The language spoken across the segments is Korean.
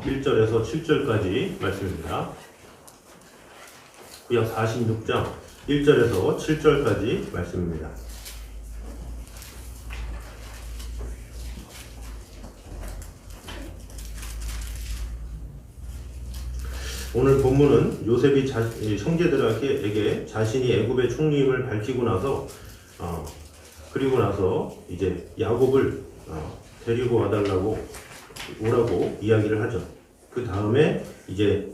1절에서 7절까지 말씀입니다. 구약 46장 1절에서 7절까지 말씀입니다. 오늘 본문은 요셉이 형제들에게 자신이 애굽의 총림을 밝히고 나서 그리고 나서 이제 야곱을 데리고 와달라고 오라고 이야기를 하죠. 그 다음에 이제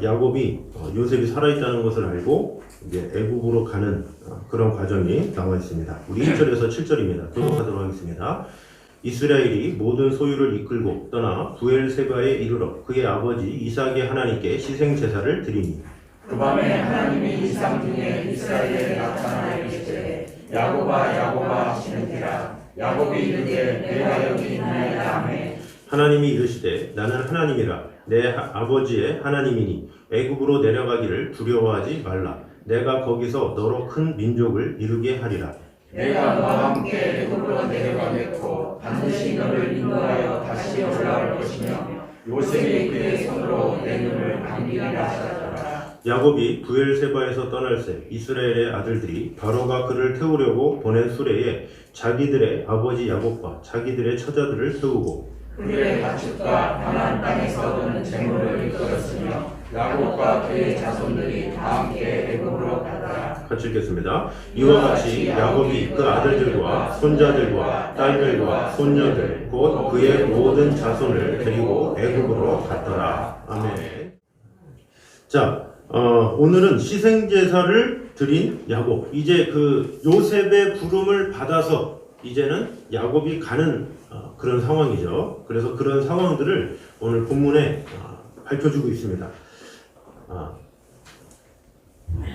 야곱이 요셉이 살아있다는 것을 알고 이제 애굽으로 가는 그런 과정이 나와 있습니다. 우리 1절에서 7절입니다. 교독하도록 하겠습니다. 이스라엘이 모든 소유를 이끌고 떠나 부엘세바에 이르러 그의 아버지 이삭의 하나님께 희생 제사를 드리니 그 밤에 하나님이 이상 중에 이스라엘에 나타나 이르시되 야곱아 하시는지라 야곱이 이르되 내가 여기 있나이다 하매 하나님이 이르시되 나는 하나님이라 내 아버지의 하나님이니 애굽으로 내려가기를 두려워하지 말라 내가 거기서 너로 큰 민족을 이루게 하리라 내가 너와 함께 애굽으로 내려가겠고 반드시 너를 인도하여 다시 올라올 것이며 요셉이 그의 손으로 내 눈을 감기리라 하셨더라. 야곱이 부엘세바에서 떠날새 이스라엘의 아들들이 바로가 그를 태우려고 보낸 수레에 자기들의 아버지 야곱과 자기들의 처자들을 태우고 그들의 가축과 가나안 땅에서 얻은 재물을 이끌었으며 야곱과 그의 자손들이 다 함께 애굽으로 갔더라. 같이 읽겠습니다. 이와 같이 야곱이 그 아들들과 손자들과 딸들과 손녀들 곧 그의 모든 자손을 데리고 애굽으로 갔더라. 아멘. 자, 오늘은 희생제사를 드린 야곱. 이제 그 요셉의 부름을 받아서 이제는 야곱이 가는 그런 상황이죠. 그래서 그런 상황들을 오늘 본문에 밝혀주고 있습니다.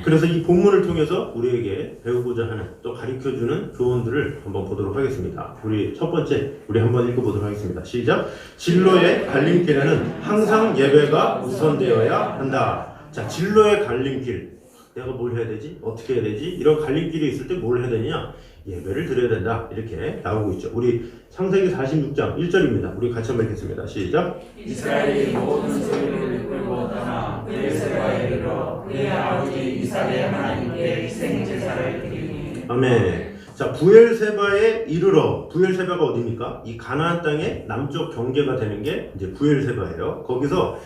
그래서 이 본문을 통해서 우리에게 배우고자 하는 또 가르쳐주는 교훈들을 한번 보도록 하겠습니다. 우리 첫 번째 우리 한번 읽어보도록 하겠습니다. 시작. 진로의 갈림길에는 항상 예배가 우선되어야 한다. 자, 진로의 갈림길. 내가 뭘 해야 되지? 어떻게 해야 되지? 이런 갈림길이 있을 때 뭘 해야 되냐? 예배를 드려야 된다. 이렇게 나오고 있죠. 우리 창세기 46장 1절입니다. 우리 같이 한번 읽겠습니다. 시작. 이스라엘이 모든 소유를 이끌고 떠나 부엘세바에 이르러 그의 아버지 이삭의 하나님께 희생 제사를 드리니 아멘. 자, 부엘세바에 이르러. 부엘세바가 어디입니까? 이 가나안 땅의 남쪽 경계가 되는 게 이제 부엘세바예요. 거기서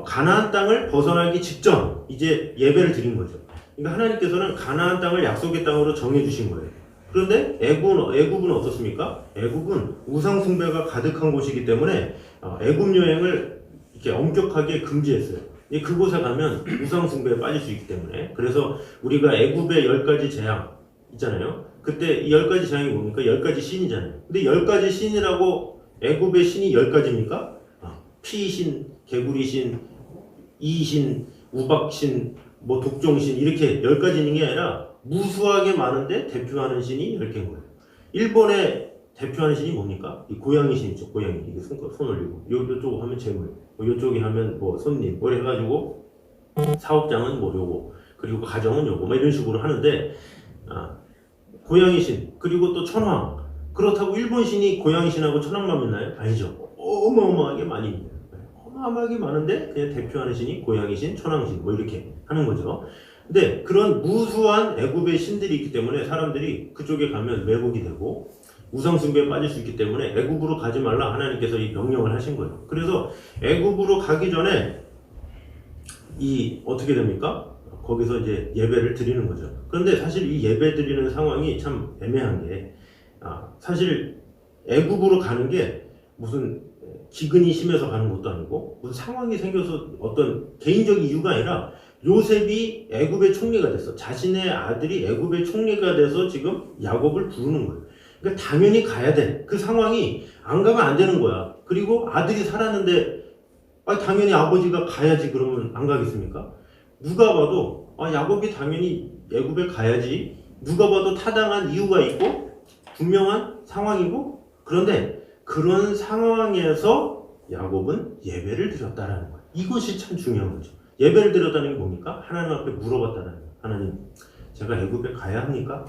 가나안 땅을 벗어나기 직전 이제 예배를 드린 거죠. 그러니까 하나님께서는 가나안 땅을 약속의 땅으로 정해 주신 거예요. 그런데 애굽은 어떻습니까? 애굽은 우상 숭배가 가득한 곳이기 때문에 애굽 여행을 이렇게 엄격하게 금지했어요. 그곳에 가면 우상 숭배에 빠질 수 있기 때문에. 그래서 우리가 애굽의 10가지 재앙 있잖아요. 그때 이 10가지 재앙이 뭡니까? 10가지 신이잖아요. 근데 10가지 신이라고 애굽의 신이 10가지입니까? 피신, 개구리신, 이신, 우박신, 뭐 독종신 이렇게 10가지 있는 게 아니라 무수하게 많은데 대표하는 신이 10개인 거예요. 일본의 대표하는 신이 뭡니까? 이 고양이 신 있죠. 고양이. 이게 손 올리고 요쪽 하면 재물, 요쪽에 하면 뭐 손님 뭐 해가지고 사업장은 뭐 요거 그리고 가정은 요거 뭐 이런 식으로 하는데 고양이 신 그리고 또 천황. 그렇다고 일본 신이 고양이 신하고 천황만 있나요? 아니죠. 어마어마하게 많이 있네요. 어마어마하게 많은데 그냥 대표하는 신이 고양이신, 천왕신 뭐 이렇게 하는 거죠. 근데 그런 무수한 애굽의 신들이 있기 때문에 사람들이 그쪽에 가면 매복이 되고 우상숭배에 빠질 수 있기 때문에 애굽으로 가지 말라 하나님께서 이 명령을 하신 거예요. 그래서 애굽으로 가기 전에 이 어떻게 됩니까? 거기서 이제 예배를 드리는 거죠. 그런데 사실 이 예배 드리는 상황이 참 애매한 게 사실 애굽으로 가는 게 무슨 기근이 심해서 가는 것도 아니고 무슨 상황이 생겨서 어떤 개인적인 이유가 아니라 요셉이 애굽의 총리가 됐어. 자신의 아들이 애굽의 총리가 돼서 지금 야곱을 부르는 거예요. 그러니까 당연히 가야 돼. 그 상황이 안 가면 안 되는 거야. 그리고 아들이 살았는데 당연히 아버지가 가야지 그러면 안 가겠습니까? 누가 봐도 야곱이 당연히 애굽에 가야지. 누가 봐도 타당한 이유가 있고 분명한 상황이고 그런데 그런 상황에서 야곱은 예배를 드렸다라는 거예요. 이것이 참 중요한 거죠. 예배를 드렸다는 게 뭡니까? 하나님 앞에 물어봤다는 거예요. 하나님, 제가 애굽에 가야 합니까?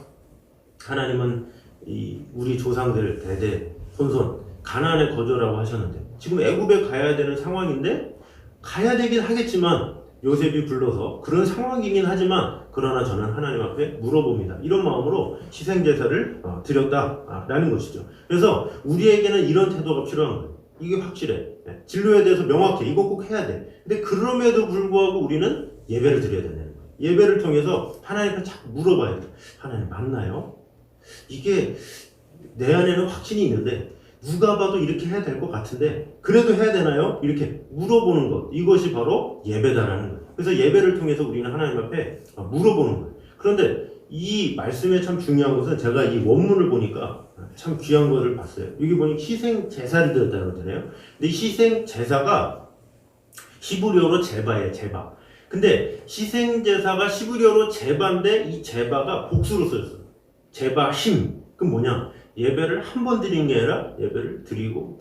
하나님은 우리 조상들 대대 손손 가나안에 거주라고 하셨는데 지금 애굽에 가야 되는 상황인데 가야 되긴 하겠지만 요셉이 불러서 그런 상황이긴 하지만 그러나 저는 하나님 앞에 물어봅니다. 이런 마음으로 희생제사를 드렸다라는 것이죠. 그래서 우리에게는 이런 태도가 필요한 거예요. 이게 확실해. 진로에 대해서 명확해. 이거 꼭 해야 돼. 근데 그럼에도 불구하고 우리는 예배를 드려야 된다는 거예요. 예배를 통해서 하나님께 자꾸 물어봐야 돼. 하나님 맞나요? 이게 내 안에는 확신이 있는데 누가 봐도 이렇게 해야 될 것 같은데 그래도 해야 되나요? 이렇게 물어보는 것. 이것이 바로 예배다라는 거예요. 그래서 예배를 통해서 우리는 하나님 앞에 물어보는 거예요. 그런데 이 말씀에 참 중요한 것은 제가 이 원문을 보니까 참 귀한 것을 봤어요. 여기 보니 희생 제사를 드렸다고 그러잖아요. 근데 이 희생 제사가 히브리어로 제바예요. 제바. 근데 희생 제사가 히브리어로 제바인데 이 제바가 복수로 쓰였어요. 제바 힘. 그럼 뭐냐? 예배를 한 번 드린 게 아니라 예배를 드리고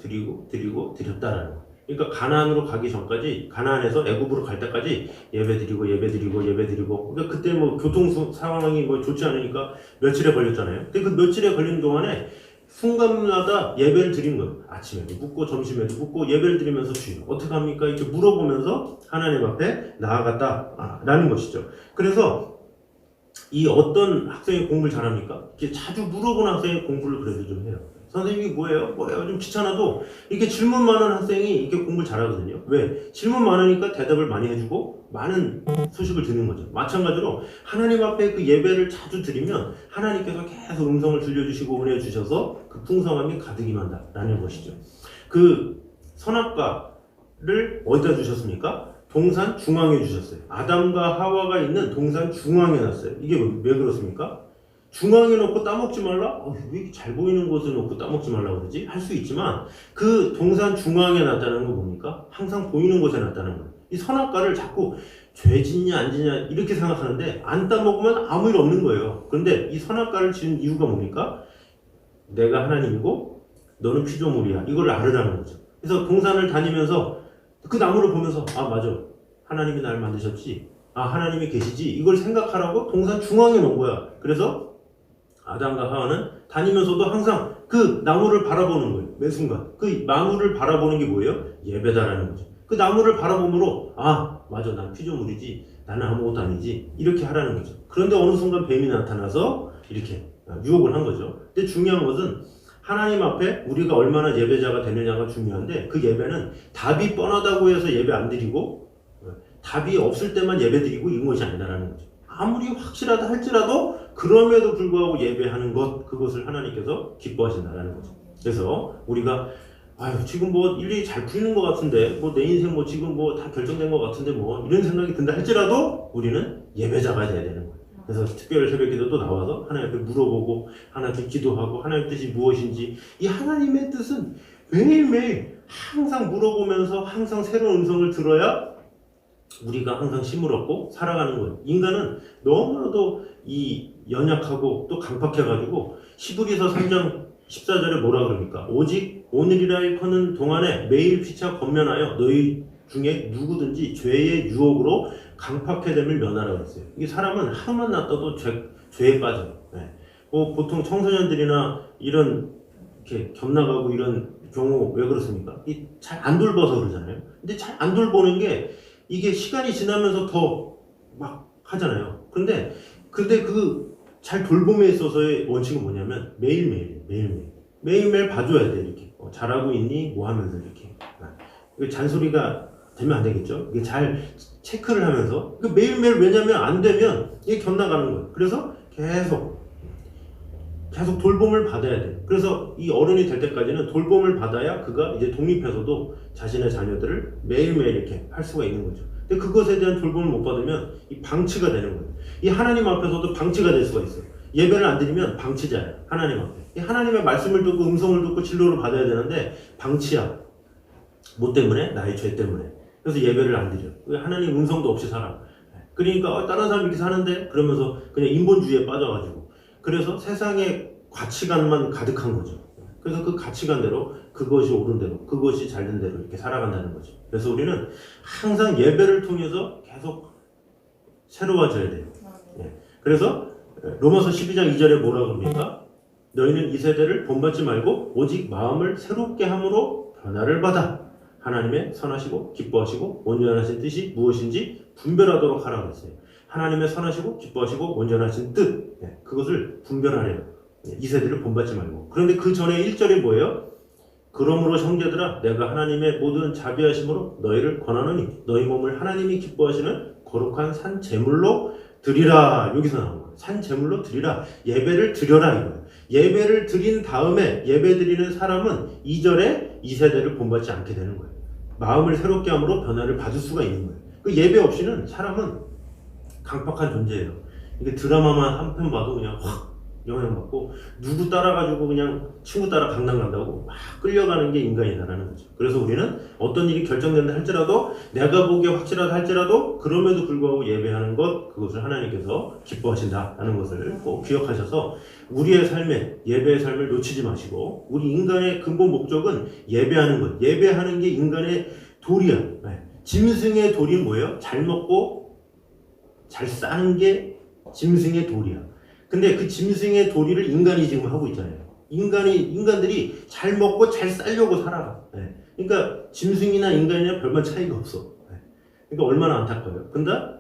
드렸다라는 거예요. 그러니까 가나안으로 가기 전까지 가나안에서 애굽으로 갈 때까지 예배드리고 그러니까 그때 뭐 교통 상황이 뭐 좋지 않으니까 며칠에 걸렸잖아요. 근데 그 며칠에 걸린 동안에 순간마다 예배를 드린 거예요. 아침에도 묻고 점심에도 묻고 예배를 드리면서 주여 어떻게 합니까? 이렇게 물어보면서 하나님 앞에 나아갔다라는 것이죠. 그래서 이 어떤 학생이 공부를 잘합니까? 이렇게 자주 물어보는 학생이 공부를 그래도 좀 해요. 선생님이 뭐예요? 좀 귀찮아도 이렇게 질문 많은 학생이 이렇게 공부를 잘하거든요. 왜? 질문 많으니까 대답을 많이 해주고 많은 소식을 듣는 거죠. 마찬가지로 하나님 앞에 그 예배를 자주 드리면 하나님께서 계속 음성을 들려주시고 은혜 주셔서 그 풍성함이 가득 임한다라는 것이죠. 그 선악과를 어디다 주셨습니까? 동산 중앙에 주셨어요. 아담과 하와가 있는 동산 중앙에 놨어요. 이게 왜 그렇습니까? 중앙에 놓고 따먹지 말라? 왜 이렇게 잘 보이는 곳에 놓고 따먹지 말라고 그러지? 할 수 있지만 그 동산 중앙에 놨다는 거 뭡니까? 항상 보이는 곳에 놨다는 거예요. 이 선악과를 자꾸 죄 짓냐 안 짓냐 이렇게 생각하는데 안 따먹으면 아무 일 없는 거예요. 그런데 이 선악과를 지은 이유가 뭡니까? 내가 하나님이고 너는 피조물이야. 이걸 알으라는 거죠. 그래서 동산을 다니면서 그 나무를 보면서 맞아. 하나님이 날 만드셨지. 하나님이 계시지. 이걸 생각하라고 동산 중앙에 놓은 거야. 그래서 아담과 하와는 다니면서도 항상 그 나무를 바라보는 거예요. 매 순간. 그 나무를 바라보는 게 뭐예요? 예배다라는 거죠. 그 나무를 바라보므로 맞아. 난 피조물이지. 나는 아무것도 아니지. 이렇게 하라는 거죠. 그런데 어느 순간 뱀이 나타나서 이렇게 유혹을 한 거죠. 근데 중요한 것은 하나님 앞에 우리가 얼마나 예배자가 되느냐가 중요한데 그 예배는 답이 뻔하다고 해서 예배 안 드리고 답이 없을 때만 예배 드리고 이런 것이 아니다라는 거죠. 아무리 확실하다 할지라도 그럼에도 불구하고 예배하는 것 그것을 하나님께서 기뻐하신다라는 거죠. 그래서 우리가 지금 뭐 일일이 잘 풀리는 것 같은데 내 인생 지금 다 결정된 것 같은데 이런 생각이 든다 할지라도 우리는 예배자가 돼야 되는 거예요. 그래서 특별 새벽 기도 또 나와서 하나님 앞에 물어보고 하나님께 기도하고 하나님의 뜻이 무엇인지 이 하나님의 뜻은 매일매일 항상 물어보면서 항상 새로운 음성을 들어야 우리가 항상 힘을 얻고 살아가는 거예요. 인간은 너무나도 이 연약하고 또 강팍해가지고 히브리서 3장 14절에 뭐라 그럽니까? 오직 오늘이라 일컫는 동안에 매일 피차 권면하여 너희 중에 누구든지 죄의 유혹으로 강팍해됨을 면하라고 했어요. 이게 사람은 하루만 놔둬도 죄에 빠져요. 보통 청소년들이나 이런 이렇게 겸나가고 이런 경우 왜 그렇습니까? 잘 안 돌봐서 그러잖아요. 근데 잘 안 돌보는 게 이게 시간이 지나면서 더 막 하잖아요. 근데 그 잘 돌봄에 있어서의 원칙은 뭐냐면 매일매일 봐줘야 돼. 이렇게 잘하고 있니? 뭐 하면서 이렇게 잔소리가 되면 안 되겠죠. 이게 잘 체크를 하면서 매일매일 왜냐면 안 되면 이게 곁나가는 거예요. 그래서 계속 돌봄을 받아야 돼요. 그래서 이 어른이 될 때까지는 돌봄을 받아야 그가 이제 독립해서도 자신의 자녀들을 매일매일 이렇게 할 수가 있는 거죠. 근데 그것에 대한 돌봄을 못 받으면 이 방치가 되는 거예요. 이 하나님 앞에서도 방치가 될 수가 있어요. 예배를 안 드리면 방치자예요. 하나님 앞에. 이 하나님의 말씀을 듣고 음성을 듣고 진로를 받아야 되는데 방치야. 뭐 때문에? 나의 죄 때문에. 그래서 예배를 안 드려. 하나님 음성도 없이 살아. 그러니까 다른 사람이 이렇게 사는데 그러면서 그냥 인본주의에 빠져가지고 그래서 세상의 가치관만 가득한 거죠. 그래서 그 가치관대로 그것이 옳은 대로 그것이 잘된 대로 이렇게 살아간다는 거죠. 그래서 우리는 항상 예배를 통해서 계속 새로워져야 돼요. 그래서 로마서 12장 2절에 뭐라고 합니까? 너희는 이 세대를 본받지 말고 오직 마음을 새롭게 함으로 변화를 받아 하나님의 선하시고 기뻐하시고 온전하신 뜻이 무엇인지 분별하도록 하라고 했어요. 하나님의 선하시고 기뻐하시고 온전하신 뜻, 그것을 분별하래요. 이 세대를 본받지 말고. 그런데 그 전에 1절이 뭐예요? 그러므로 형제들아 내가 하나님의 모든 자비하심으로 너희를 권하노니 너희 몸을 하나님이 기뻐하시는 거룩한 산 제물로 드리라. 여기서 나온 거예요. 산 제물로 드리라. 예배를 드려라 이거예요. 예배를 드린 다음에 예배 드리는 사람은 2절에 이 세대를 본받지 않게 되는 거예요. 마음을 새롭게 함으로 변화를 받을 수가 있는 거예요. 그 예배 없이는 사람은 강팍한 존재예요. 이게 드라마만 한 편 봐도 그냥 확 영향받고 누구 따라가지고 그냥 친구 따라 강남 간다고 막 끌려가는 게 인간이다라는 거죠. 그래서 우리는 어떤 일이 결정된다 할지라도 내가 보기에 확실하다 할지라도 그럼에도 불구하고 예배하는 것 그것을 하나님께서 기뻐하신다라는 것을 꼭 기억하셔서 우리의 삶에 예배의 삶을 놓치지 마시고 우리 인간의 근본 목적은 예배하는 것. 예배하는 게 인간의 도리야. 짐승의 도리는 뭐예요? 잘 먹고 잘 싸는 게 짐승의 도리야. 근데 그 짐승의 도리를 인간이 지금 하고 있잖아요. 인간들이 잘 먹고 잘 살려고 살아가. 그러니까 짐승이나 인간이나 별반 차이가 없어. 그러니까 얼마나 안타까워요.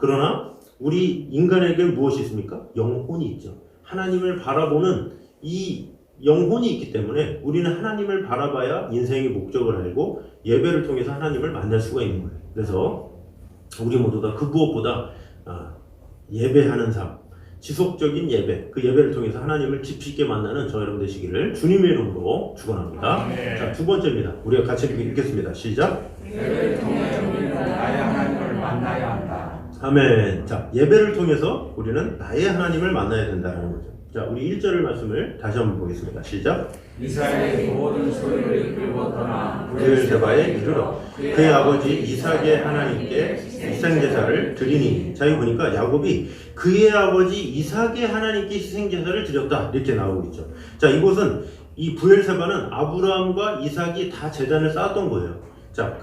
그러나 우리 인간에게는 무엇이 있습니까? 영혼이 있죠. 하나님을 바라보는 이 영혼이 있기 때문에 우리는 하나님을 바라봐야 인생의 목적을 알고 예배를 통해서 하나님을 만날 수가 있는 거예요. 그래서 우리 모두가 그 무엇보다 예배하는 삶, 지속적인 예배, 그 예배를 통해서 하나님을 깊이 있게 만나는 저 여러분 되시기를 주님의 이름으로 축원합니다. 자, 두 번째입니다. 우리가 같이 읽겠습니다. 시작. 예배를 통해 우리는 나의 하나님을 만나야 한다. 아멘. 자, 예배를 통해서 우리는 나의 하나님을 만나야 된다는 거죠. 자, 우리 1절의 말씀을 다시 한번 보겠습니다. 시작. 이스라엘의 모든 소유를 이끌고 떠나 브엘세바에 이르러 그의 아버지 이삭의 하나님께 희생제사를 드리니. 자, 여기 보니까 야곱이 그의 아버지 이삭의 하나님께 희생제사를 드렸다 이렇게 나오고 있죠. 자, 이곳은 이 브엘세바는 아브라함과 이삭이 다 제단을 쌓았던 거예요. 자,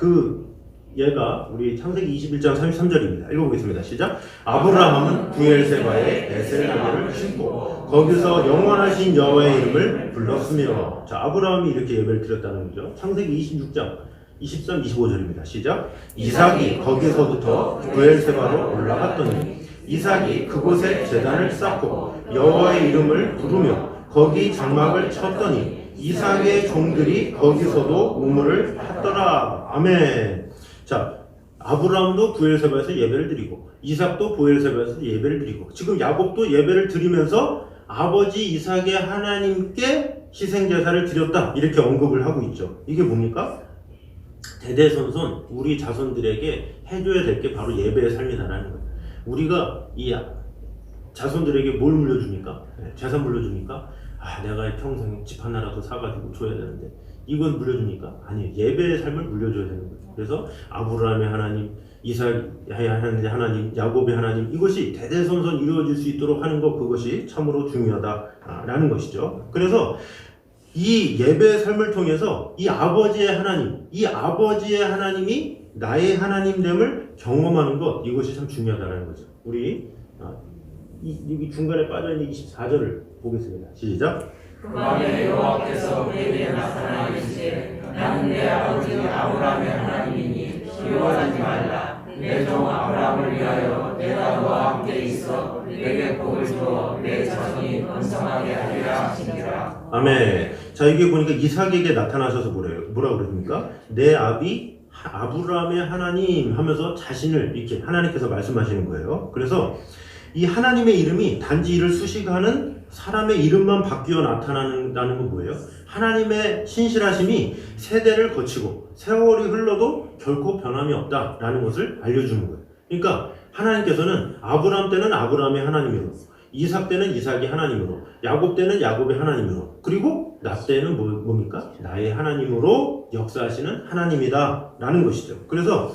얘가 우리 창세기 21장 33절입니다. 읽어보겠습니다. 시작. 아브라함은 브엘세바에 베셀나무를 심고 거기서 영원하신 여호와의 이름을 불렀으며. 자, 아브라함이 이렇게 예배를 드렸다는 거죠. 창세기 26장 23, 25절입니다. 시작. 이삭이 거기서부터 브엘세바로 올라갔더니 이삭이 그곳에 제단을 쌓고 여호와의 이름을 부르며 거기 장막을 쳤더니 이삭의 종들이 거기서도 우물을 팠더라. 아멘. 자, 아브라함도 브엘세바에서 예배를 드리고 이삭도 브엘세바에서 예배를 드리고 지금 야곱도 예배를 드리면서 아버지 이삭의 하나님께 희생제사를 드렸다 이렇게 언급을 하고 있죠. 이게 뭡니까? 대대손손 우리 자손들에게 해줘야 될 게 바로 예배의 삶이다라는 거예요. 우리가 이 자손들에게 뭘 물려줍니까? 재산 물려줍니까? 내가 평생 집 하나라도 사가지고 줘야 되는데 이건 물려줍니까? 아니에요. 예배의 삶을 물려줘야 되는 거죠. 그래서 아브라함의 하나님, 이삭의 하나님, 야곱의 하나님 이것이 대대손손 이루어질 수 있도록 하는 것 그것이 참으로 중요하다라는 것이죠. 그래서 이 예배의 삶을 통해서 이 아버지의 하나님이 나의 하나님됨을 경험하는 것 이것이 참 중요하다는 거죠. 우리 여기 중간에 빠져있는 24절을 보겠습니다. 시작. 그 밤에 여호와께서 우리에게 나타나 이르시되 나는 내 아버지 아브라함의 하나님이니 두려워하지 말라. 내 종 아브라함을 위하여 내가 너와 함께 있어 내게 복을 주어 내 자손이 번성하게 하리라 하시니라. 아멘. 자, 이게 보니까 이삭에게 나타나셔서 뭐라 그러십니까? 내 아비 아브라함의 하나님 하면서 자신을 이렇게 하나님께서 말씀하시는 거예요. 그래서 이 하나님의 이름이 단지 이를 수식하는 사람의 이름만 바뀌어 나타난다는 건 뭐예요? 하나님의 신실하심이 세대를 거치고 세월이 흘러도 결코 변함이 없다라는 것을 알려주는 거예요. 그러니까 하나님께서는 아브라함 때는 아브라함의 하나님으로, 이삭 때는 이삭의 하나님으로, 야곱 때는 야곱의 하나님으로, 그리고 나 때는 뭡니까? 나의 하나님으로 역사하시는 하나님이다라는 것이죠. 그래서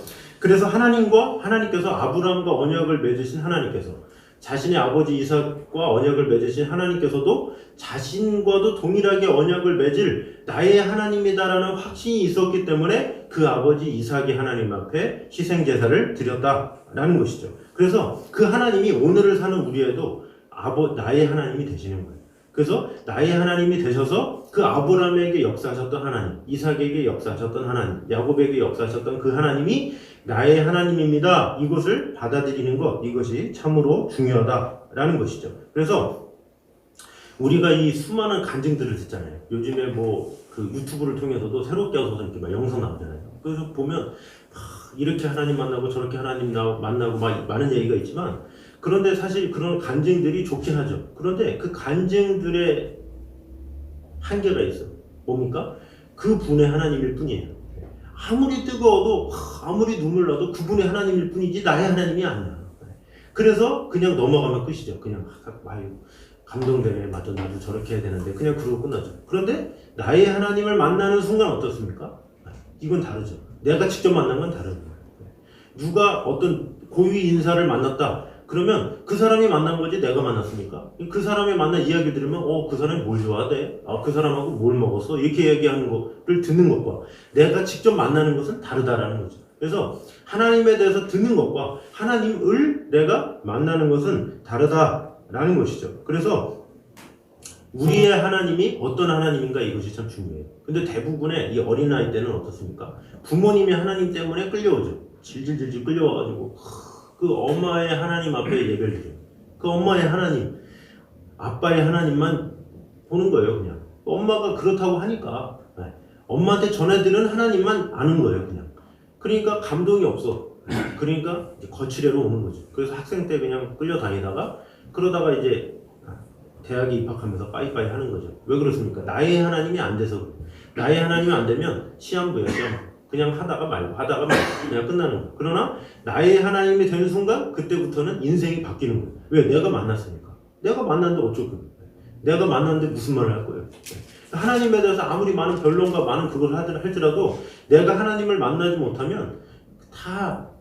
하나님께서 아브라함과 언약을 맺으신 하나님께서 자신의 아버지 이삭과 언약을 맺으신 하나님께서도 자신과도 동일하게 언약을 맺을 나의 하나님이다라는 확신이 있었기 때문에 그 아버지 이삭의 하나님 앞에 희생제사를 드렸다라는 것이죠. 그래서 그 하나님이 오늘을 사는 우리에도 나의 하나님이 되시는 거예요. 그래서 나의 하나님이 되셔서 그 아브라함에게 역사하셨던 하나님, 이삭에게 역사하셨던 하나님, 야곱에게 역사하셨던 그 하나님이 나의 하나님입니다. 이것을 받아들이는 것, 이것이 참으로 중요하다라는 것이죠. 그래서 우리가 이 수많은 간증들을 듣잖아요. 요즘에 뭐 그 유튜브를 통해서도 새롭게 와서 이렇게 막 영상 나오잖아요. 그래서 보면 이렇게 하나님 만나고 저렇게 하나님 만나고 막 많은 얘기가 있지만, 그런데 사실 그런 간증들이 좋긴 하죠. 그런데 그 간증들의 한계가 있어. 뭡니까? 그 분의 하나님일 뿐이에요. 아무리 뜨거워도, 아무리 눈물 나도 그분의 하나님일 뿐이지 나의 하나님이 아니야. 그래서 그냥 넘어가면 끝이죠. 그냥 아유 감동되네, 맞아, 나도 저렇게 해야 되는데, 그냥 그러고 끝나죠. 그런데 나의 하나님을 만나는 순간 어떻습니까? 이건 다르죠. 내가 직접 만난 건 다른 거예요. 누가 어떤 고위 인사를 만났다 그러면 그 사람이 만난 거지 내가 만났습니까? 그 사람이 만난 이야기 들으면 그 사람이 뭘 좋아하대? 그 사람하고 뭘 먹었어? 이렇게 얘기하는 거를 듣는 것과 내가 직접 만나는 것은 다르다라는 거죠. 그래서 하나님에 대해서 듣는 것과 하나님을 내가 만나는 것은 다르다라는 것이죠. 그래서 우리의 하나님이 어떤 하나님인가, 이것이 참 중요해요. 근데 대부분의 이 어린아이 때는 어떻습니까? 부모님이 하나님 때문에 끌려오죠. 질질질질 끌려와가지고 그 엄마의 하나님 앞에 예배를 드려요. 그 엄마의 하나님, 아빠의 하나님만 보는 거예요. 그냥 엄마가 그렇다고 하니까 엄마한테 전해드는 하나님만 아는 거예요. 그냥. 그러니까 감동이 없어. 그러니까 이제 거칠애로 오는 거죠. 그래서 학생 때 그냥 끌려다니다가 그러다가 이제 대학에 입학하면서 빠이빠이 하는 거죠. 왜 그렇습니까? 나의 하나님이 안 돼서 그래요. 나의 하나님이 안 되면 시한부예요. 시한부. 그냥 하다가 말고 그냥 끝나는 거예요. 그러나 나의 하나님이 되는 순간 그때부터는 인생이 바뀌는 거예요. 왜? 내가 만났으니까. 내가 만났는데 어쩔 거예요. 내가 만났는데 무슨 말을 할 거예요. 하나님에 대해서 아무리 많은 변론과 많은 그걸 할지라도 내가 하나님을 만나지 못하면 다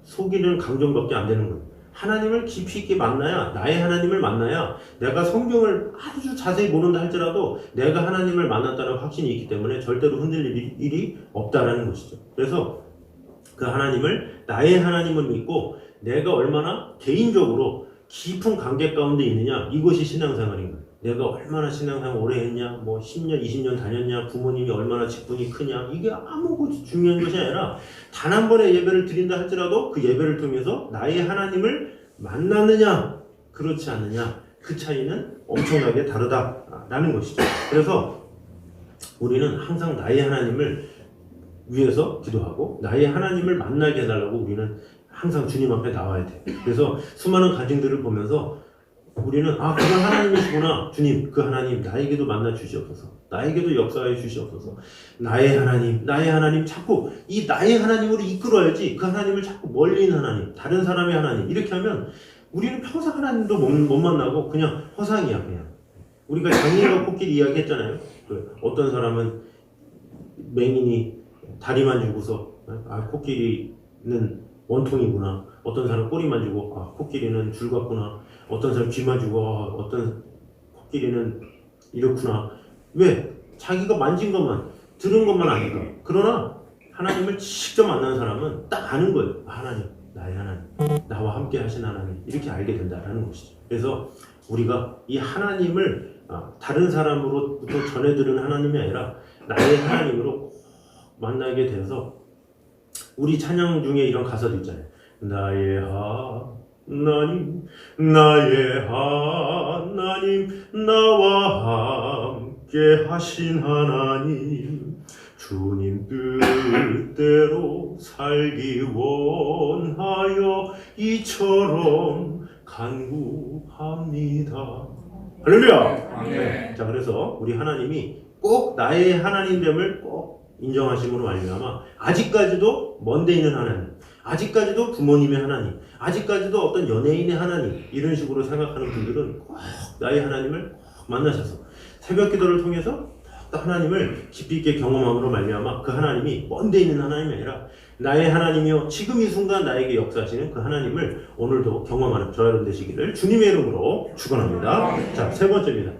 속이는 감정밖에 안 되는 거예요. 하나님을 깊이 있게 만나야, 나의 하나님을 만나야, 내가 성경을 아주 자세히 모른다 할지라도 내가 하나님을 만났다는 확신이 있기 때문에 절대로 흔들릴 일이 없다라는 것이죠. 그래서 그 하나님을, 나의 하나님을 믿고 내가 얼마나 개인적으로 깊은 관계 가운데 있느냐, 이것이 신앙생활인 거예요. 내가 얼마나 신앙생활 오래 했냐, 뭐 10년, 20년 다녔냐, 부모님이 얼마나 직분이 크냐, 이게 아무것도 중요한 것이 아니라 단 한 번의 예배를 드린다 할지라도 그 예배를 통해서 나의 하나님을 만났느냐, 그렇지 않느냐, 그 차이는 엄청나게 다르다라는 것이죠. 그래서 우리는 항상 나의 하나님을 위해서 기도하고 나의 하나님을 만나게 해달라고 우리는 항상 주님 앞에 나와야 돼. 그래서 수많은 간증들을 보면서 우리는 그건 하나님이시구나. 주님, 그 하나님 나에게도 만나 주시옵소서. 나에게도 역사해 주시옵소서. 나의 하나님 자꾸 이 나의 하나님으로 이끌어야지. 그 하나님을 자꾸 멀리 있는 하나님, 다른 사람의 하나님 이렇게 하면 우리는 평생 하나님도 못 만나고 그냥 허상이야. 그냥 우리가 장님과 코끼리 이야기했잖아요. 어떤 사람은 맹인이 다리만 주고서 코끼리는 원통이구나. 어떤 사람 꼬리만 주고 코끼리는 줄 같구나. 어떤 사람 귀만 주고 어떤 코끼리는 이렇구나. 왜? 자기가 만진 것만, 들은 것만 아니까. 그러나 하나님을 직접 만난 사람은 딱 아는 거예요. 하나님, 나의 하나님, 나와 함께 하신 하나님, 이렇게 알게 된다는 것이죠. 그래서 우리가 이 하나님을 다른 사람으로부터 전해들은 하나님이 아니라 나의 하나님으로 만나게 돼서, 우리 찬양 중에 이런 가사도 있잖아요. 나의 하나님, 나의 하나님, 나와 함께 하신 하나님, 주님 뜻대로 살기 원하여 이처럼 간구합니다. 할렐루야! 아멘. 자, 그래서 우리 하나님이 꼭 나의 하나님됨을 꼭 인정하심으로 말미암아 아직까지도 먼데 있는 하나님, 아직까지도 부모님의 하나님, 아직까지도 어떤 연예인의 하나님, 이런 식으로 생각하는 분들은 꼭 나의 하나님을 꼭 만나셔서 새벽 기도를 통해서 또 하나님을 깊이 있게 경험함으로 말미암아 그 하나님이 먼데 있는 하나님이 아니라 나의 하나님이요 지금 이 순간 나에게 역사하시는 그 하나님을 오늘도 경험하는 저와 여러분 되시기를 주님의 이름으로 축원합니다. 자, 세 번째입니다.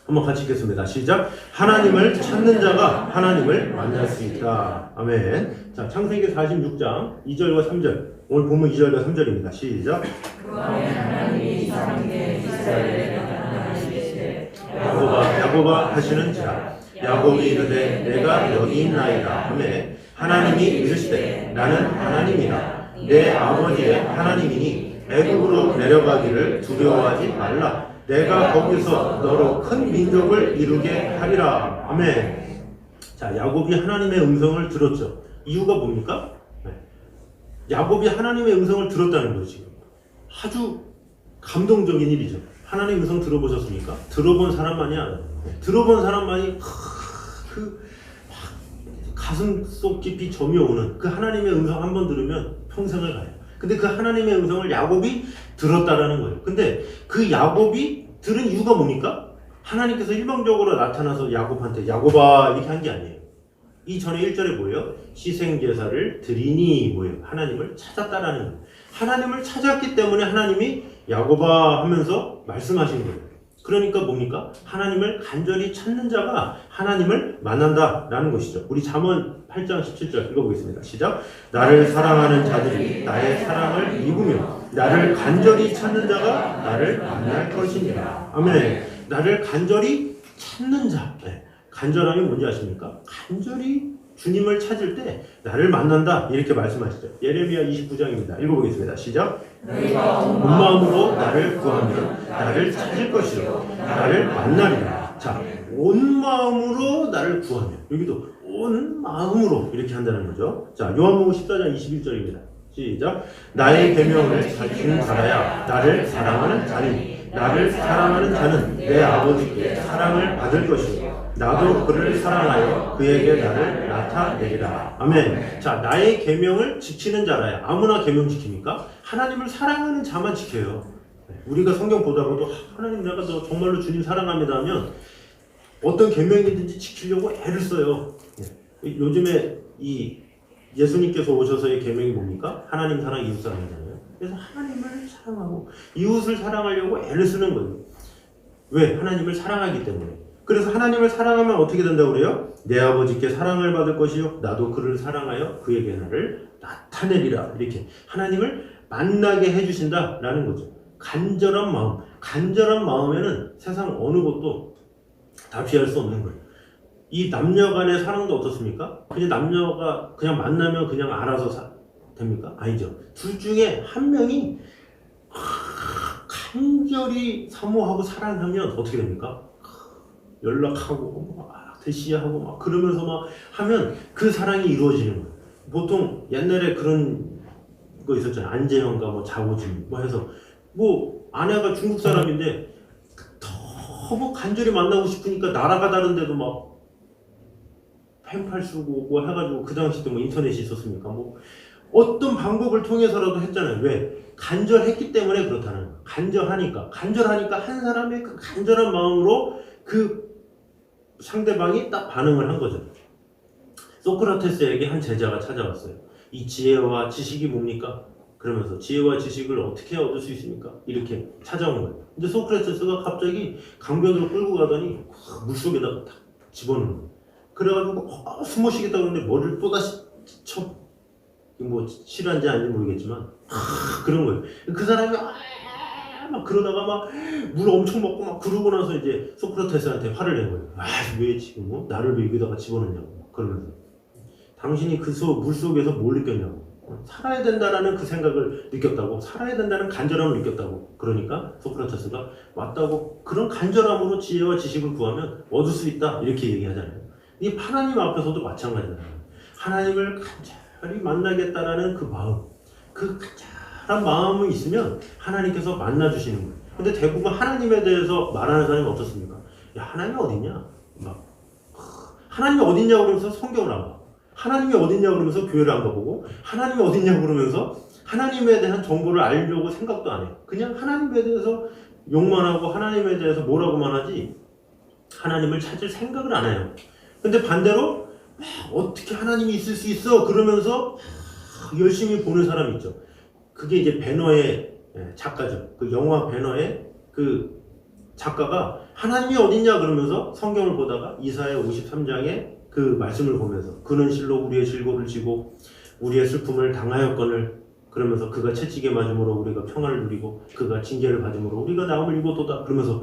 한번 같이 읽겠습니다. 시작. 하나님을 찾는 자가 하나님을 만날 수 있다. 아멘. 자, 창세기 46장 2절과 3절. 오늘 보면 2절과 3절입니다. 시작. 그날에 하나님이 이삭에게 이스라엘의 하나님이시되 야곱아 하시는지라. 야곱이 이르되 내가 여기 있나이다 하매 하나님이 이르시되 나는 하나님이라. 내 아버지의 하나님이니 애굽으로 내려가기를 두려워하지 말라. 내가 거기서 너로 큰 민족을 이루게 하리라. 아멘. 자, 야곱이 하나님의 음성을 들었죠. 이유가 뭡니까? 야곱이 하나님의 음성을 들었다는 거죠. 지금 아주 감동적인 일이죠. 하나님의 음성 들어보셨습니까? 들어본 사람만이 알아요. 들어본 사람만이 가슴 속 깊이 점이오는 그 하나님의 음성 한 번 들으면 평생을 가요. 근데 그 하나님의 음성을 야곱이 들었다라는 거예요. 근데 그 야곱이 들은 이유가 뭡니까? 하나님께서 일방적으로 나타나서 야곱한테 야곱아 이렇게 한 게 아니에요. 이 전에 1절에 뭐예요? 희생제사를 드리니 뭐예요? 하나님을 찾았다라는 거예요. 하나님을 찾았기 때문에 하나님이 야곱아 하면서 말씀하신 거예요. 그러니까 뭡니까? 하나님을 간절히 찾는 자가 하나님을 만난다라는 것이죠. 우리 잠언 8장 17절 읽어보겠습니다. 시작. 나를 사랑하는 자들이 나의 사랑을 입으며 나를 간절히 찾는 자가 나를 만날 것이니라. 아멘. 나를 간절히 찾는 자. 간절함이 뭔지 아십니까? 간절히 주님을 찾을 때 나를 만난다 이렇게 말씀하시죠. 예레미야 29장입니다. 읽어보겠습니다. 시작. 너희가 온 마음으로 나를 구하면 나를 찾을 것이요 나를 만나리라. 자, 온 마음으로 나를 구하면, 여기도 온 마음으로 이렇게 한다는 거죠. 자, 요한복음 14장 21절입니다. 시작. 나의 계명을 지키는 자라야 나를 사랑하는 자니 나를 사랑하는 자는 내 아버지께 사랑을 받을 것이요 나도 그를 사랑하여 그에게 나를 나타내리라. 아멘. 자, 나의 계명을 지키는 자라야. 아무나 계명 지킵니까? 하나님을 사랑하는 자만 지켜요. 우리가 성경 보다가도 하나님 내가 너 정말로 주님 사랑합니다 하면 어떤 계명이든지 지키려고 애를 써요. 요즘에 이 예수님께서 오셔서의 계명이 뭡니까? 하나님 사랑, 이웃 사랑이잖아요. 그래서 하나님을 사랑하고 이웃을 사랑하려고 애를 쓰는 거예요. 왜? 하나님을 사랑하기 때문에. 그래서 하나님을 사랑하면 어떻게 된다고 그래요? 내 아버지께 사랑을 받을 것이요 나도 그를 사랑하여 그에게 나를 나타내리라. 이렇게 하나님을 만나게 해주신다라는 거죠. 간절한 마음. 간절한 마음에는 세상 어느 것도 다 피할 수 없는 거예요. 이 남녀 간의 사랑도 어떻습니까? 그냥 남녀가 그냥 만나면 그냥 알아서 됩니까? 아니죠. 둘 중에 한 명이 간절히 사모하고 사랑하면 어떻게 됩니까? 연락하고 막 대시하고 막 그러면서 막 하면 그 사랑이 이루어지는 거예요. 보통 옛날에 그런 거 있었잖아요. 안재현과 뭐 자고진 뭐 해서 뭐 아내가 중국 사람인데 너무 간절히 만나고 싶으니까 나라가 다른데도 막 펜팔 쓰고 뭐 해가지고 그 당시 때 뭐 인터넷이 있었습니까? 뭐 어떤 방법을 통해서라도 했잖아요. 왜? 간절했기 때문에 그렇다는 거예요. 간절하니까 한 사람의 그 간절한 마음으로 그 상대방이 딱 반응을 한 거죠. 소크라테스에게 한 제자가 찾아왔어요. 이 지혜와 지식이 뭡니까? 그러면서 지혜와 지식을 어떻게 얻을 수 있습니까? 이렇게 찾아온 거예요. 근데 소크라테스가 갑자기 강변으로 끌고 가더니 물속에다가 탁 집어넣는 거예요. 그래가지고 숨 못 쉬겠다고 그러는데 머리를 또다시 쳐. 뭐 실화인지 아닌지 모르겠지만 그런 거예요. 그 사람이 막 그러다가 막 물 엄청 먹고 막 그러고 나서 이제 소크라테스한테 화를 낸 거예요. 왜 지금 뭐 나를 왜 여기다가 집어넣냐고 그러면서 당신이 그 물속에서 뭘 느꼈냐고 살아야 된다라는 그 생각을 느꼈다고 살아야 된다는 간절함을 느꼈다고 그러니까 소크라테스가 맞다고 그런 간절함으로 지혜와 지식을 구하면 얻을 수 있다 이렇게 얘기하잖아요. 이 하나님 앞에서도 마찬가지잖아요. 하나님을 간절히 만나겠다라는 그 마음 그 간절한 마음이 있으면 하나님께서 만나주시는 거예요. 근데 대부분 하나님에 대해서 말하는 사람이 어떻습니까? 야, 하나님이 어딨냐? 막 하나님이 어딨냐 그러면서 성경을 안 봐. 하나님이 어딨냐 그러면서 교회를 안 가보고 하나님이 어딨냐 그러면서 하나님에 대한 정보를 알려고 생각도 안 해요. 그냥 하나님에 대해서 욕만 하고 하나님에 대해서 뭐라고만 하지 하나님을 찾을 생각을 안 해요. 근데 반대로 어떻게 하나님이 있을 수 있어 그러면서 열심히 보는 사람이 있죠. 그게 이제 배너의 작가죠. 그 영화 배너의 그 작가가 하나님이 어딨냐 그러면서 성경을 보다가 이사야 53장에 그 말씀을 보면서 그는 실로 우리의 질고를 지고 우리의 슬픔을 당하였거늘 그러면서 그가 채찍에 맞음으로 우리가 평안을 누리고 그가 징계를 받음으로 우리가 나음을 입었도다. 그러면서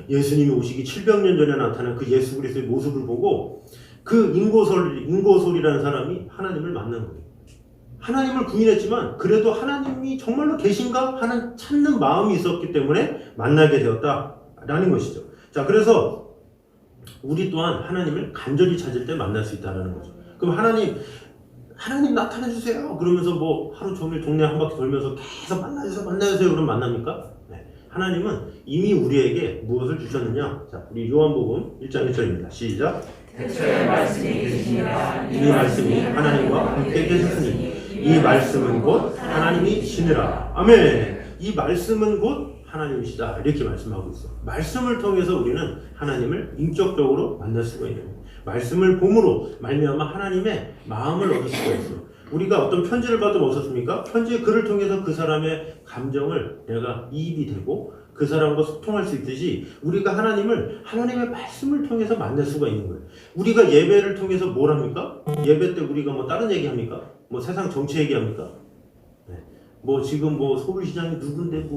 예수님이 오시기 700년 전에 나타난 그 예수 그리스도의 모습을 보고 그 인고솔이라는 사람이 하나님을 만난 거예요. 하나님을 부인했지만 그래도 하나님이 정말로 계신가 하는 찾는 마음이 있었기 때문에 만나게 되었다라는 것이죠. 자, 그래서 우리 또한 하나님을 간절히 찾을 때 만날 수 있다는 거죠. 그럼 하나님 나타나 주세요. 그러면서 뭐 하루 종일 동네 한 바퀴 돌면서 계속 만나주세요. 그럼 만납니까? 네. 하나님은 이미 우리에게 무엇을 주셨느냐? 자, 우리 요한복음 1장 1절입니다. 시작. 태초에 말씀이 계시니라. 이 말씀이 하나님과 함께 계셨으니 이 말씀은 곧 하나님이시니라. 아멘. 이 말씀은 곧 하나님이시다. 이렇게 말씀하고 있어. 말씀을 통해서 우리는 하나님을 인격적으로 만날 수가 있는 거예요. 말씀을 봄으로 말미암아 하나님의 마음을 얻을 수가 있어. 우리가 어떤 편지를 받으면 어떻습니까? 편지의 글을 통해서 그 사람의 감정을 내가 이입이 되고 그 사람과 소통할 수 있듯이 우리가 하나님의 말씀을 통해서 만날 수가 있는 거예요. 우리가 예배를 통해서 뭘 합니까? 예배 때 우리가 뭐 다른 얘기 합니까? 뭐 세상 정치 얘기합니까? 네. 뭐 지금 뭐 서울시장이 누군데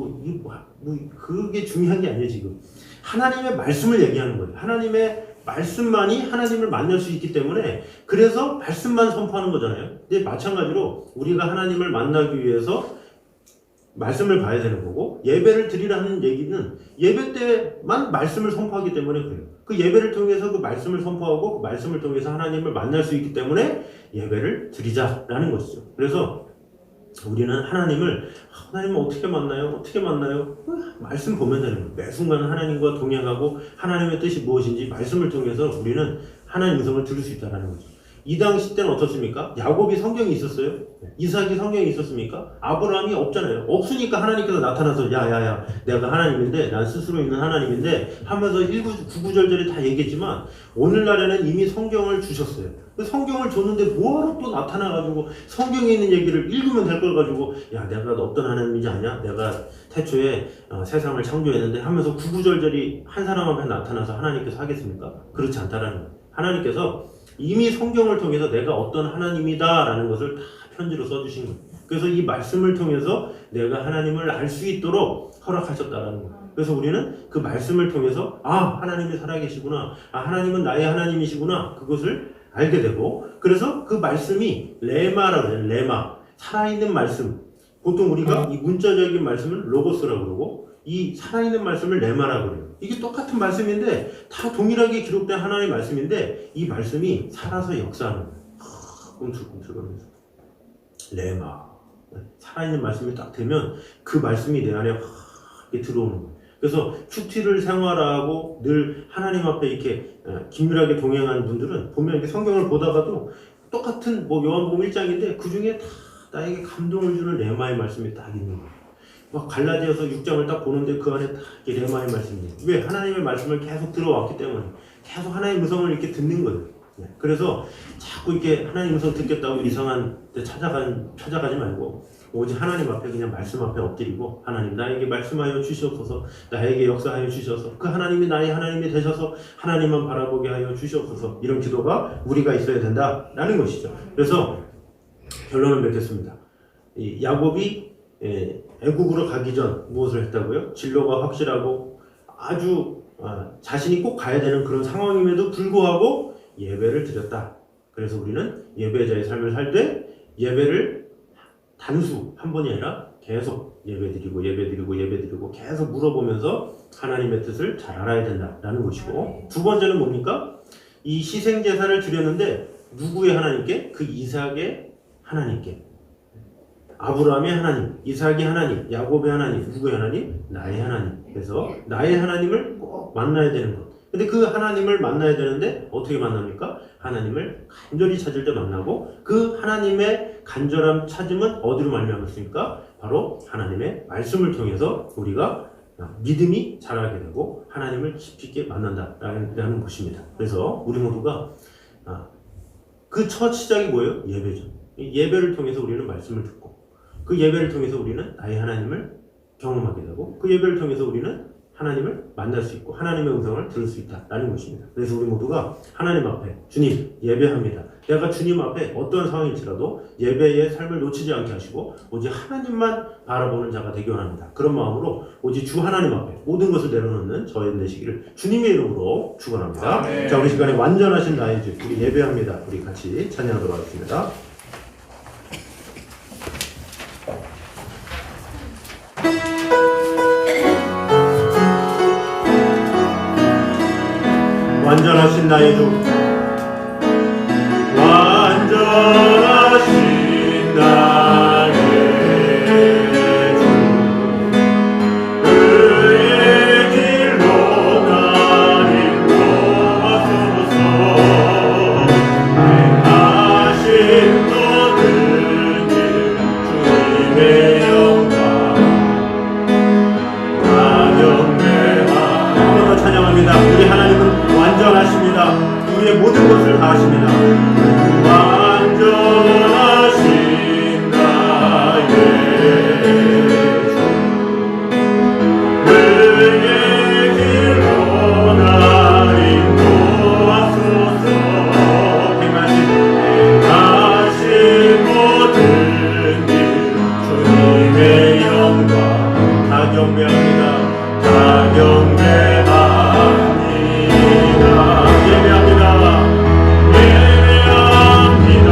그게 중요한 게 아니에요. 지금 하나님의 말씀을 얘기하는 거예요. 하나님의 말씀만이 하나님을 만날 수 있기 때문에 그래서 말씀만 선포하는 거잖아요. 근데 마찬가지로 우리가 하나님을 만나기 위해서 말씀을 봐야 되는 거고 예배를 드리라는 얘기는 예배 때만 말씀을 선포하기 때문에 그래요. 그 예배를 통해서 그 말씀을 선포하고 그 말씀을 통해서 하나님을 만날 수 있기 때문에 예배를 드리자라는 것이죠. 그래서 우리는 하나님을 어떻게 만나요? 말씀 보면 되는 거예요. 매 순간 하나님과 동행하고 하나님의 뜻이 무엇인지 말씀을 통해서 우리는 하나님의 음성을 들을 수 있다는 거죠. 이 당시 때는 어떻습니까? 야곱이 성경이 있었어요? 이삭이 성경이 있었습니까? 아브라함이 없잖아요. 없으니까 하나님께서 나타나서 야야야 내가 하나님인데 난 스스로 있는 하나님인데 하면서 9구절절에 다 얘기했지만 오늘날에는 이미 성경을 주셨어요. 그 성경을 줬는데 뭐하러 또 나타나가지고 성경에 있는 얘기를 읽으면 될 걸 가지고 야 내가 어떤 하나님인지 아냐? 내가 태초에 세상을 창조했는데 하면서 9구절절이 한 사람 앞에 나타나서 하나님께서 하겠습니까? 그렇지 않다라는 거예요. 하나님께서 이미 성경을 통해서 내가 어떤 하나님이다라는 것을 다 편지로 써주신 거예요. 그래서 이 말씀을 통해서 내가 하나님을 알 수 있도록 허락하셨다라는 거예요. 그래서 우리는 그 말씀을 통해서 하나님이 살아계시구나. 하나님은 나의 하나님이시구나. 그것을 알게 되고 그래서 그 말씀이 레마라고 해요. 레마. 살아있는 말씀. 보통 우리가 이 문자적인 말씀을 로고스라고 그러고 이 살아있는 말씀을 레마라고 그래요. 이게 똑같은 말씀인데 다 동일하게 기록된 하나님의 말씀인데 이 말씀이 살아서 역사하는 거예요. 꿈틀꿈틀거리면서 레마. 살아있는 말씀이 딱 되면 그 말씀이 내 안에 이렇게 들어오는 거예요. 그래서 큐티를 생활하고 늘 하나님 앞에 이렇게 긴밀하게 동행하는 분들은 보면 이렇게 성경을 보다가도 똑같은 요한복음 1장인데 그 중에 다 나에게 감동을 주는 레마의 말씀이 딱 있는 거예요. 막 갈라디아서 6장을 딱 보는데 그 안에 딱 레마의 말씀이에요. 왜? 하나님의 말씀을 계속 들어왔기 때문에 계속 하나님의 음성을 이렇게 듣는 거예요. 그래서 자꾸 이렇게 하나님 음성 듣겠다고 이상한 데 찾아가지 말고 오직 하나님 앞에 그냥 말씀 앞에 엎드리고 하나님 나에게 말씀하여 주시옵소서 나에게 역사하여 주셔서 그 하나님이 나의 하나님이 되셔서 하나님만 바라보게 하여 주시옵소서 이런 기도가 우리가 있어야 된다라는 것이죠. 그래서 결론을 맺겠습니다. 이 야곱이 애국으로 가기 전 무엇을 했다고요? 진로가 확실하고 아주 자신이 꼭 가야 되는 그런 상황임에도 불구하고 예배를 드렸다. 그래서 우리는 예배자의 삶을 살 때 예배를 단수 한 번이 아니라 계속 예배드리고 계속 물어보면서 하나님의 뜻을 잘 알아야 된다라는 것이고 두 번째는 뭡니까? 이 희생제사를 드렸는데 누구의 하나님께? 그 이삭의 하나님께. 아브라함의 하나님, 이삭의 하나님, 야곱의 하나님, 누구의 하나님? 나의 하나님. 그래서 나의 하나님을 꼭 만나야 되는 것. 근데 그 하나님을 만나야 되는데 어떻게 만납니까? 하나님을 간절히 찾을 때 만나고 그 하나님의 간절함 찾음은 어디로 말미암았습니까? 바로 하나님의 말씀을 통해서 우리가 믿음이 자라게 되고 하나님을 깊이 있게 만난다라는 것입니다. 그래서 우리 모두가 그 첫 시작이 뭐예요? 예배죠. 예배를 통해서 우리는 말씀을 듣고 그 예배를 통해서 우리는 나의 하나님을 경험하게 되고 그 예배를 통해서 우리는 하나님을 만날 수 있고 하나님의 음성을 들을 수 있다라는 것입니다. 그래서 우리 모두가 하나님 앞에 주님 예배합니다. 내가 주님 앞에 어떤 상황일지라도 예배의 삶을 놓치지 않게 하시고 오직 하나님만 바라보는 자가 되기 원합니다. 그런 마음으로 오직 주 하나님 앞에 모든 것을 내려놓는 저희 되시기를 주님의 이름으로 축원합니다. 아멘. 자, 우리 시간에 완전하신 나의 주 우리 예배합니다. 우리 같이 찬양하도록 하겠습니다. 완전하신 나의 주 완전하신 나의 주 그의 길로 날 인도하소서 행하신 모든 일 주님의 영광 다 경배하며 한번 더 찬양합니다. 우리 하나님은 완전하십니다. 우리의 모든 것을 다 하십니다. 완전하신 나의 주 그의 길로 날 인도하소서 행하신 모든 일 주님의 영광 다 경배합니다. 다 경배합니다. 예배합니다. 예배합니다.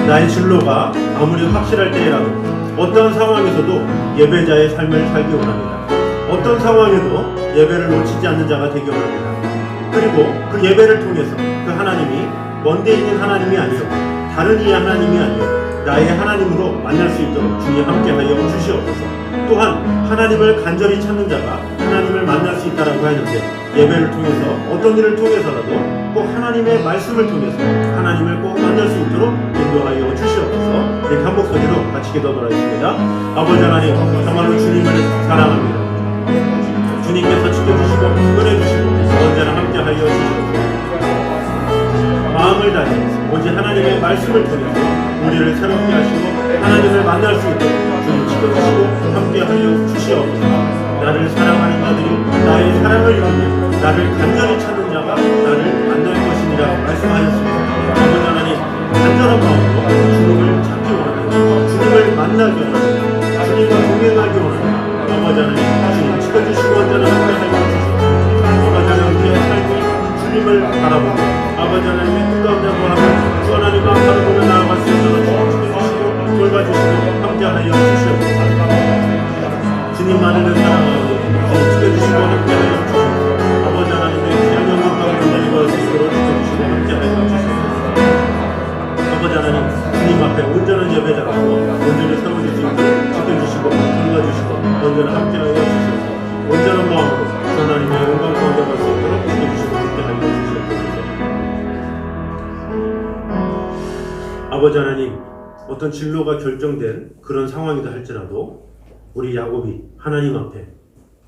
나의 진로가 아무리 확실할 때라도 어떤 상황에서도 예배자의 삶을 살기 원합니다. 어떤 상황에도 예배를 놓치지 않는 자가 되기 원합니다. 그리고 그 예배를 통해서 그 하나님이 먼데 있는 하나님이 아니요 다른 이의 하나님이 아니요 나의 하나님으로 만날 수 있도록 주님 함께하여 주시옵소서. 또한 하나님을 간절히 찾는 자가 하나님을 만날 수 있다라고 하는데 예배를 통해서 어떤 일을 통해서라도 꼭 하나님의 말씀을 통해서 하나님을 꼭 만날 수 있도록 인도하여 주시옵소서. 이렇게 한 목소리로 같이 기도하겠습니다. 아버지 하나님, 정말로 주님을 사랑합니다. 주님께서 지켜주시고 은혜주시고 언제나 함께하여 주시옵소서. 마음을 다해 오직 하나님의 말씀을 통해서 우리를 새롭게 하시고 하나님을 만날 수 있도록 주님 지켜주시고 함께하여 주시옵소서. 나를 사랑하는 자들이 나의 사랑을 이루며 나를 간절히 찾는 자가 나를 만날 것이니라 말씀하셨습니다. 아버지 하나님, 간절한 마음으로 주님을 찾기 원합니다. 주님을 만나기 원합니다. 주님과 동행하기 원합니다. 아버지 하나님, 주님 지켜주시고 언제나 함께하여 주시옵소서. 아버지 하나님, 우리의 삶이 주님을 바라보고 아버지 하나님의 뜻 가운데 거하며 주 하나님과 바라보며 나아갈 수 있도록 지켜주시고 돌봐주시고 함께하여 주시옵소서. 주님만을 사랑하고 주님 지켜주시고 함께하여 주시옵소서. 아버지 하나님의 귀한 영광 가운데 내려갈 수 있도록 지켜주시고 함께하여 주시옵소서. 아버지 하나님, 주님 앞에 온전한 예배자로서 온전히 세워질 수 있도록 지켜주시고 돌봐주시고 언제나 함께하여 주시옵소서. 온전한 마음으로 주 하나님의 영광 가운데 갈 수 있도록 지켜주시고 함께하여 주시옵소서. 아버지 하나님, 어떤 진로가 결정된 그런 상황이다 할지라도 우리 야곱이 하나님 앞에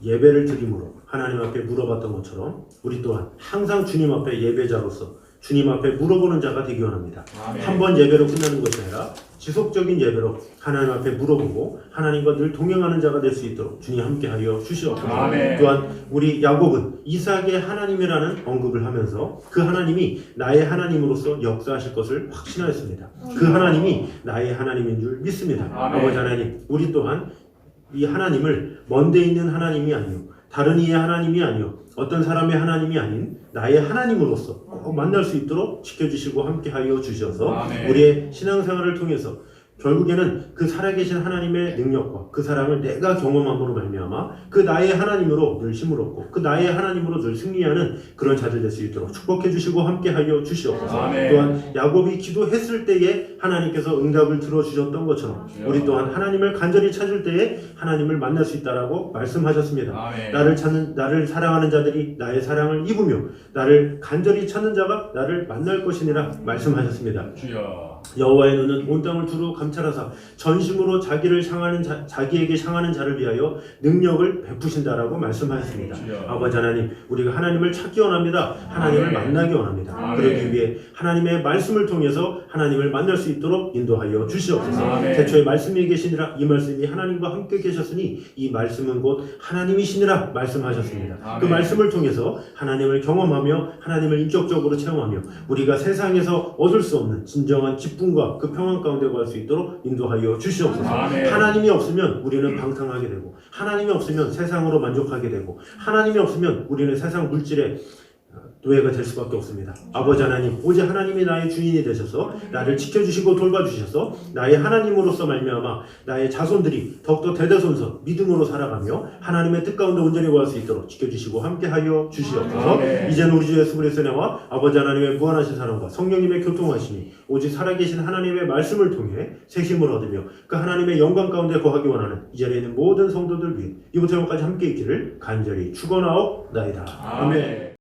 예배를 드림으로 하나님 앞에 물어봤던 것처럼 우리 또한 항상 주님 앞에 예배자로서 주님 앞에 물어보는 자가 되기 원합니다. 한 번 예배로 끝나는 것이 아니라 지속적인 예배로 하나님 앞에 물어보고 하나님과 늘 동행하는 자가 될 수 있도록 주님 함께하여 주시옵소서. 또한 우리 야곱은 이삭의 하나님이라는 언급을 하면서 그 하나님이 나의 하나님으로서 역사하실 것을 확신하였습니다. 그 하나님이 나의 하나님인 줄 믿습니다. 아버지 하나님, 우리 또한 이 하나님을 먼데 있는 하나님이 아니요 다른 이의 하나님이 아니요 어떤 사람의 하나님이 아닌 나의 하나님으로서 꼭 만날 수 있도록 지켜주시고 함께하여 주셔서 우리의 신앙생활을 통해서 결국에는 그 살아계신 하나님의 능력과 그 사랑을 내가 경험함으로 말미암아 그 나의 하나님으로 늘 힘을 얻고 그 나의 하나님으로 늘 승리하는 그런 자들 될 수 있도록 축복해 주시고 함께하여 주시옵소서. 또한 야곱이 기도했을 때에 하나님께서 응답을 들어주셨던 것처럼 우리 또한 하나님을 간절히 찾을 때에 하나님을 만날 수 있다라고 말씀하셨습니다. 나를 사랑하는 자들이 나의 사랑을 입으며 나를 간절히 찾는 자가 나를 만날 것이니라 말씀하셨습니다. 여호와의 눈은 온 땅을 두루 감찰하사 전심으로 자기에게 향하는 자를 위하여 능력을 베푸신다라고 말씀하셨습니다. 아버지 하나님, 우리가 하나님을 찾기 원합니다. 하나님을 만나기 원합니다. 그러기 위해 하나님의 말씀을 통해서 하나님을 만날 수 있도록 인도하여 주시옵소서. 태초에 말씀이 계시니라 이 말씀이 하나님과 함께 계셨으니 이 말씀은 곧 하나님이시니라 말씀하셨습니다. 그 말씀을 통해서 하나님을 경험하며 하나님을 인격적으로 체험하며 우리가 세상에서 얻을 수 없는 진정한 기쁨과 그 평안 가운데 갈 수 있도록 인도하여 주시옵소서. 하나님이 없으면 우리는 방탕하게 되고 하나님이 없으면 세상으로 만족하게 되고 하나님이 없으면 우리는 세상 물질에 노예가 될 수밖에 없습니다. 아버지 하나님, 오직 하나님이 나의 주인이 되셔서 나를 지켜주시고 돌봐주셔서 나의 하나님으로서 말미암아 나의 자손들이 더욱더 대대손손 믿음으로 살아가며 하나님의 뜻 가운데 온전히 구할 수 있도록 지켜주시고 함께하여 주시옵소서. 이제는 우리 주 예수 그리스도의 은혜와 아버지 하나님의 무한하신 사랑과 성령님의 교통하심이 오직 살아계신 하나님의 말씀을 통해 새 힘을 얻으며 그 하나님의 영광 가운데 거하기 원하는 이 자리에 있는 모든 성도들 위해 이부터 영까지 함께 있기를 간절히 축원하옵나이다. 아멘.